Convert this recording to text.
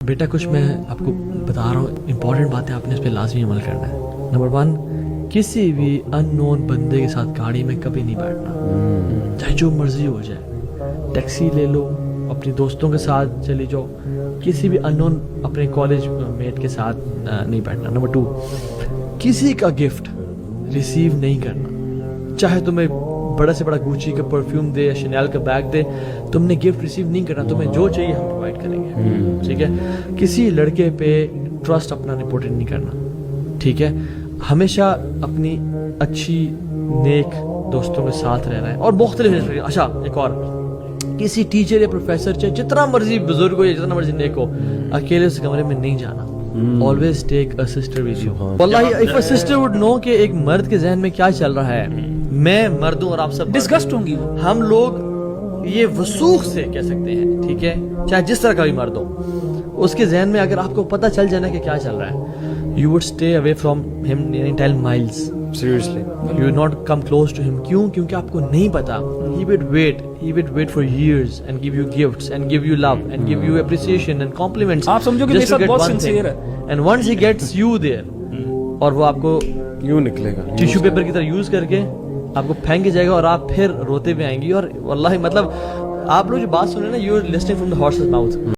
بیٹا کچھ میں آپ کو بتا رہا ہوں امپورٹنٹ باتیں آپ نے اس پہ لازمی عمل کرنا ہے. نمبر 1, کسی بھی ان نون بندے کے ساتھ گاڑی میں کبھی نہیں بیٹھنا, چاہے جو مرضی ہو جائے. ٹیکسی لے لو, اپنی دوستوں کے ساتھ چلی جاؤ, کسی بھی ان نون اپنے کالج میٹ کے ساتھ نہیں بیٹھنا. نمبر 2, کسی کا گفٹ ریسیو نہیں کرنا, چاہے تمہیں بڑا سے بڑا گوچی کا پرفیوم دے یا شنیل کا بیگ دے, تم نے گفٹ ریسیو نہیں کرنا. تمہیں جو چاہیے ہم پرووائڈ کریں گے, ٹھیک ہے. کسی لڑکے پہ ٹرسٹ اپنا رپورٹ نہیں کرنا, ٹھیک ہے. ہمیشہ اپنی اچھی نیک دوستوں کے ساتھ رہنا ہے اور مختلف. اچھا ایک اور, کسی ٹیچر یا پروفیسر چاہے جتنا مرضی بزرگ ہو یا جتنا مرضی نیک ہو, اکیلے اس کمرے میں نہیں جانا. Always take a sister with you. واللہ if a sister would know کہ ایک مرد کے ذہن میں کیا چل رہا ہے, میں مرد ہوں اور آپ سب ڈسگسٹ ہوں گی. ہم لوگ یہ وسوخ سے کہہ سکتے ہیں, ٹھیک ہے, چاہے جس طرح کا بھی مرد ہو, اس کے ذہن میں اگر آپ کو پتہ چل جائے نا کہ کیا چل رہا ہے, you would stay away from him 10 miles. Seriously. You would not come close to him. کیوں؟ کیونکہ آپ کو نہیں پتا. He would wait for years and give you gifts and give you love and give you appreciation and compliments. آپ سمجھو کہ میرے ساتھ بہت سنسیئر ہے. And once he gets you there, اور وہ آپ کو یوں نکلے گا ٹیشو پیپر کی طرح یوز کر کے آپ کو پھینک کے جائے گا, اور آپ پھر روتے ہوئے آئیں گی. اور واللہ مطلب آپ لوگ جو بات سن رہے ہیں نا, you are listening from the horse's mouth.